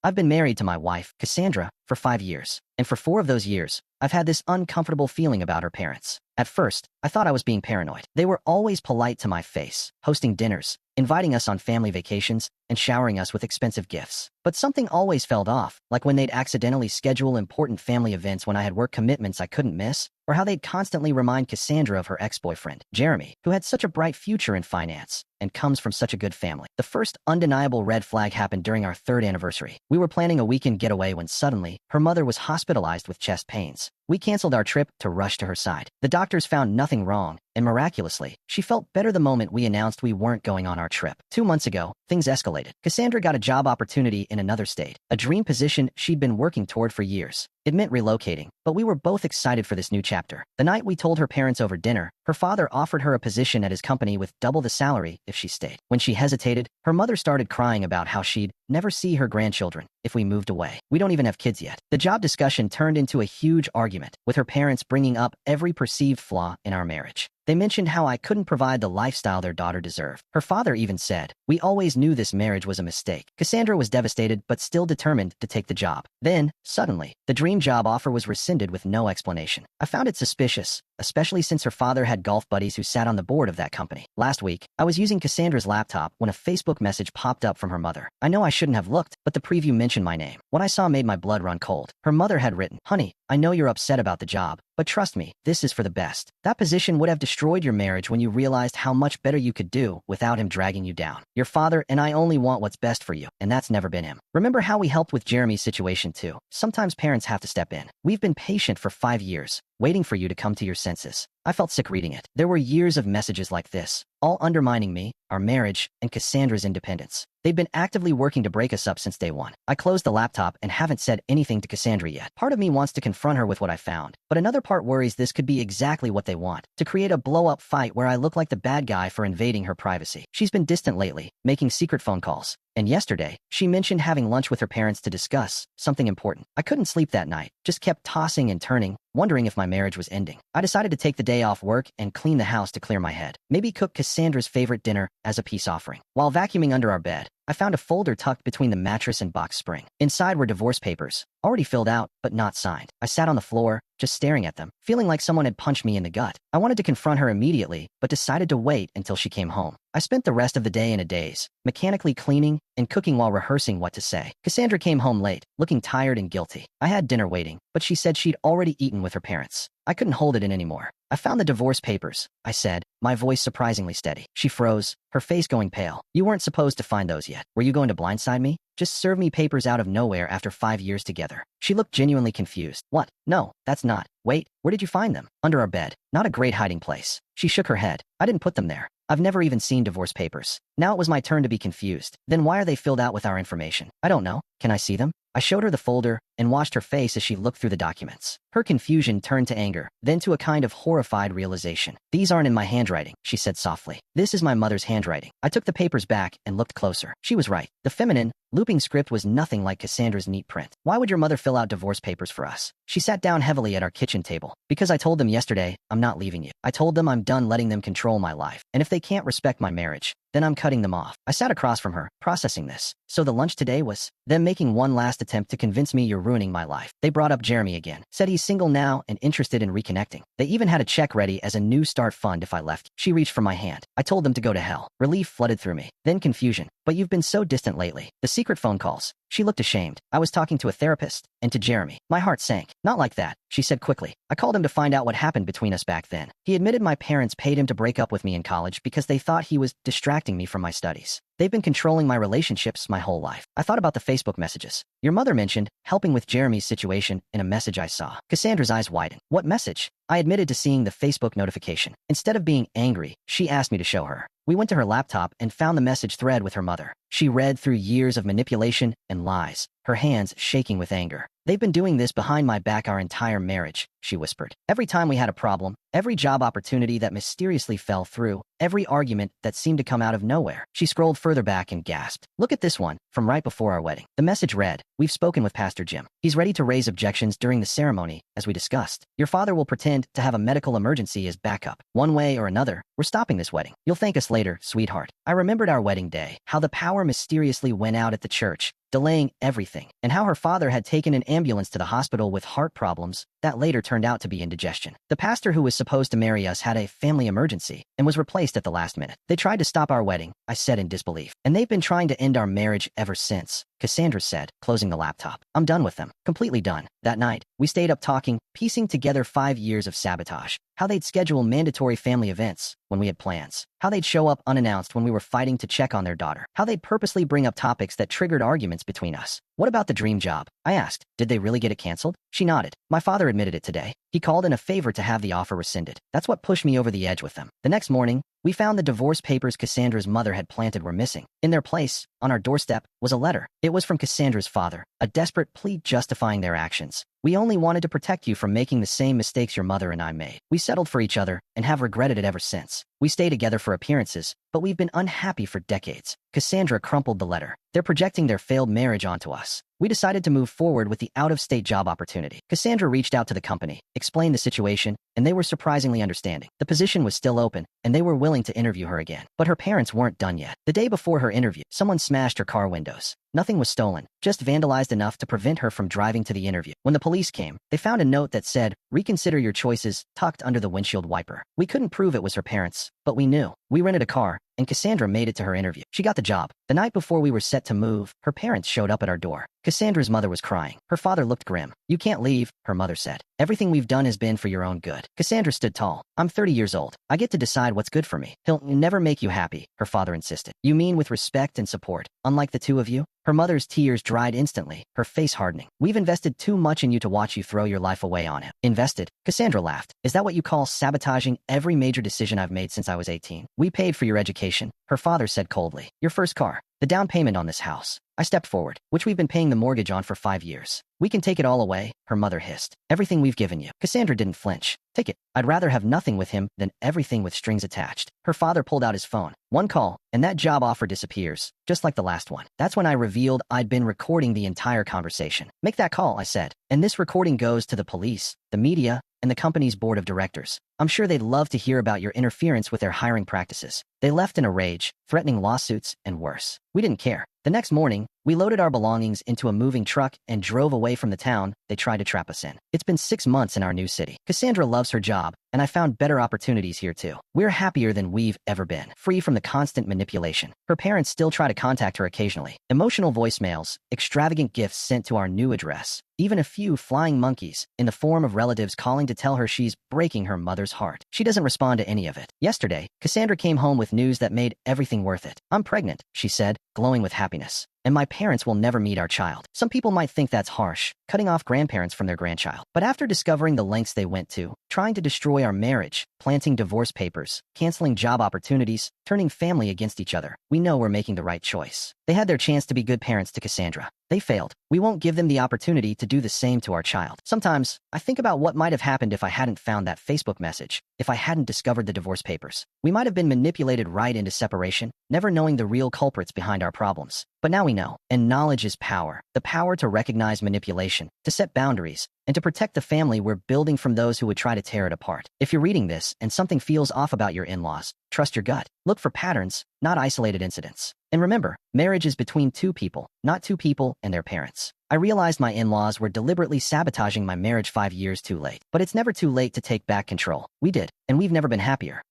I've been married to my wife, Cassandra, for 5 years. And for 4 of those years, I've had this uncomfortable feeling about her parents. At first, I thought I was being paranoid. They were always polite to my face, hosting dinners, inviting us on family vacations, and showering us with expensive gifts. But something always felt off, like when they'd accidentally schedule important family events when I had work commitments I couldn't miss, or how they'd constantly remind Cassandra of her ex-boyfriend, Jeremy, who had such a bright future in finance and comes from such a good family. The first undeniable red flag happened during our 3rd anniversary. We were planning a weekend getaway when suddenly, her mother was hospitalized with chest pains. We canceled our trip to rush to her side. The doctors found nothing wrong, and miraculously, she felt better the moment we announced we weren't going on our trip. 2 months ago, things escalated. Cassandra got a job opportunity in another state, a dream position she'd been working toward for years. It meant relocating, but we were both excited for this new chapter. The night we told her parents over dinner, her father offered her a position at his company with double the salary if she stayed. When she hesitated, her mother started crying about how she'd never see her grandchildren if we moved away. We don't even have kids yet. The job discussion turned into a huge argument, with her parents bringing up every perceived flaw in our marriage. They mentioned how I couldn't provide the lifestyle their daughter deserved. Her father even said, "We always knew this marriage was a mistake." Cassandra was devastated but still determined to take the job. Then, suddenly, the dream job offer was rescinded with no explanation. I found it suspicious, especially since her father had golf buddies who sat on the board of that company. Last week, I was using Cassandra's laptop when a Facebook message popped up from her mother. I know I shouldn't have looked, but the preview mentioned my name. What I saw made my blood run cold. Her mother had written, "Honey, I know you're upset about the job, but trust me, this is for the best. That position would have destroyed your marriage when you realized how much better you could do without him dragging you down. Your father and I only want what's best for you, and that's never been him." Remember how we helped with Jeremy's situation too? Sometimes parents have to step in. We've been patient for 5 years, waiting for you to come to your senses. I felt sick reading it. There were years of messages like this, all undermining me, our marriage, and Cassandra's independence. They've been actively working to break us up since day one. I closed the laptop and haven't said anything to Cassandra yet. Part of me wants to confront her with what I found, but another part worries this could be exactly what they want, to create a blow-up fight where I look like the bad guy for invading her privacy. She's been distant lately, making secret phone calls. And yesterday, she mentioned having lunch with her parents to discuss something important. I couldn't sleep that night, just kept tossing and turning, wondering if my marriage was ending. I decided to take the day off work and clean the house to clear my head. Maybe cook Cassandra's favorite dinner as a peace offering. While vacuuming under our bed, I found a folder tucked between the mattress and box spring. Inside were divorce papers, already filled out, but not signed. I sat on the floor, just staring at them, feeling like someone had punched me in the gut. I wanted to confront her immediately, but decided to wait until she came home. I spent the rest of the day in a daze, mechanically cleaning and cooking while rehearsing what to say. Cassandra came home late, looking tired and guilty. I had dinner waiting, but she said she'd already eaten with her parents. I couldn't hold it in anymore. "I found the divorce papers," I said, my voice surprisingly steady. She froze, her face going pale. "You weren't supposed to find those yet. Were you going to blindside me? Just serve me papers out of nowhere after 5 years together." She looked genuinely confused. "What? No, that's not. Wait, where did you find them?" "Under our bed. Not a great hiding place." She shook her head. "I didn't put them there. I've never even seen divorce papers." Now it was my turn to be confused. "Then why are they filled out with our information?" "I don't know. Can I see them?" I showed her the folder and watched her face as she looked through the documents. Her confusion turned to anger, then to a kind of horrified realization. "These aren't in my handwriting," she said softly. "This is my mother's handwriting." I took the papers back and looked closer. She was right. The feminine, looping script was nothing like Cassandra's neat print. "Why would your mother fill out divorce papers for us?" She sat down heavily at our kitchen table. "Because I told them yesterday, I'm not leaving you. I told them I'm done letting them control my life. And if they can't respect my marriage, then I'm cutting them off." I sat across from her, processing this. "So the lunch today was them making one last attempt to convince me you're ruining my life." They brought up Jeremy again. Said he's single now and interested in reconnecting. They even had a check ready as a new start fund if I left. She reached for my hand. I told them to go to hell. Relief flooded through me. Then confusion. "But you've been so distant lately." The secret phone calls. She looked ashamed. "I was talking to a therapist and to Jeremy." My heart sank. "Not like that," she said quickly. "I called him to find out what happened between us back then. He admitted my parents paid him to break up with me in college because they thought he was distracting me from my studies. They've been controlling my relationships my whole life." I thought about the Facebook messages. Your mother mentioned helping with Jeremy's situation in a message I saw. Cassandra's eyes widened. "What message?" I admitted to seeing the Facebook notification. Instead of being angry, she asked me to show her. We went to her laptop and found the message thread with her mother. She read through years of manipulation and lies, her hands shaking with anger. They've been doing this behind my back our entire marriage, she whispered. Every time we had a problem, every job opportunity that mysteriously fell through, every argument that seemed to come out of nowhere. She scrolled further back and gasped. Look at this one, from right before our wedding. The message read, "We've spoken with Pastor Jim. He's ready to raise objections during the ceremony, as we discussed. Your father will pretend to have a medical emergency as backup. One way or another, we're stopping this wedding. You'll thank us later, sweetheart." I remembered our wedding day, how the power mysteriously went out at the church, delaying everything, and how her father had taken an ambulance to the hospital with heart problems that later turned out to be indigestion. The pastor who was supposed to marry us had a family emergency and was replaced at the last minute. They tried to stop our wedding, I said in disbelief, and they've been trying to end our marriage ever since, Cassandra said, closing the laptop. I'm done with them. Completely done. That night, we stayed up talking, piecing together 5 years of sabotage. How they'd schedule mandatory family events when we had plans. How they'd show up unannounced when we were fighting to check on their daughter. How they'd purposely bring up topics that triggered arguments between us. What about the dream job? I asked. Did they really get it canceled? She nodded. My father admitted it today. He called in a favor to have the offer rescinded. That's what pushed me over the edge with them. The next morning, we found the divorce papers Cassandra's mother had planted were missing. In their place, on our doorstep, was a letter. It was from Cassandra's father, a desperate plea justifying their actions. We only wanted to protect you from making the same mistakes your mother and I made. We settled for each other and have regretted it ever since. We stay together for appearances, but we've been unhappy for decades. Cassandra crumpled the letter. They're projecting their failed marriage onto us. We decided to move forward with the out-of-state job opportunity. Cassandra reached out to the company, explained the situation, and they were surprisingly understanding. The position was still open, and they were willing to interview her again. But her parents weren't done yet. The day before her interview, someone smashed her car windows. Nothing was stolen, just vandalized enough to prevent her from driving to the interview. When the police came, they found a note that said, "Reconsider your choices," tucked under the windshield wiper. We couldn't prove it was her parents, but we knew. We rented a car, and Cassandra made it to her interview. She got the job. The night before we were set to move, her parents showed up at our door. Cassandra's mother was crying. Her father looked grim. "You can't leave," her mother said. "Everything we've done has been for your own good." Cassandra stood tall. "I'm 30 years old. I get to decide what's good for me." "He'll never make you happy," her father insisted. "You mean with respect and support, unlike the two of you?" Her mother's tears dried instantly, her face hardening. "We've invested too much in you to watch you throw your life away on him." "Invested?" Cassandra laughed. "Is that what you call sabotaging every major decision I've made since I was 18? We paid for your education," her father said coldly. "Your first car. The down payment on this house." I stepped forward, "Which we've been paying the mortgage on for 5 years. "We can take it all away," her mother hissed. "Everything we've given you." Cassandra didn't flinch. "Take it. I'd rather have nothing with him than everything with strings attached." Her father pulled out his phone. "One call, and that job offer disappears, just like the last one." That's when I revealed I'd been recording the entire conversation. "Make that call," I said. "And this recording goes to the police, the media, and the company's board of directors. I'm sure they'd love to hear about your interference with their hiring practices." They left in a rage, threatening lawsuits and worse. We didn't care. The next morning, we loaded our belongings into a moving truck and drove away from the town they tried to trap us in. It's been 6 months in our new city. Cassandra loves her job, and I found better opportunities here too. We're happier than we've ever been, free from the constant manipulation. Her parents still try to contact her occasionally. Emotional voicemails, extravagant gifts sent to our new address. Even a few flying monkeys, in the form of relatives calling to tell her she's breaking her mother's heart. She doesn't respond to any of it. Yesterday, Cassandra came home with news that made everything worth it. "I'm pregnant," she said, glowing with happiness. "And my parents will never meet our child." Some people might think that's harsh, cutting off grandparents from their grandchild. But after discovering the lengths they went to, trying to destroy our marriage, planting divorce papers, canceling job opportunities, turning family against each other, we know we're making the right choice. They had their chance to be good parents to Cassandra. They failed. We won't give them the opportunity to do the same to our child. Sometimes, I think about what might have happened if I hadn't found that Facebook message, if I hadn't discovered the divorce papers. We might have been manipulated right into separation, never knowing the real culprits behind our problems. But now we know, and knowledge is power. The power to recognize manipulation, to set boundaries, and to protect the family we're building from those who would try to tear it apart. If you're reading this and something feels off about your in-laws, trust your gut. Look for patterns, not isolated incidents. And remember, marriage is between two people, not two people and their parents. I realized my in-laws were deliberately sabotaging my marriage 5 years too late. But it's never too late to take back control. We did, and we've never been happier.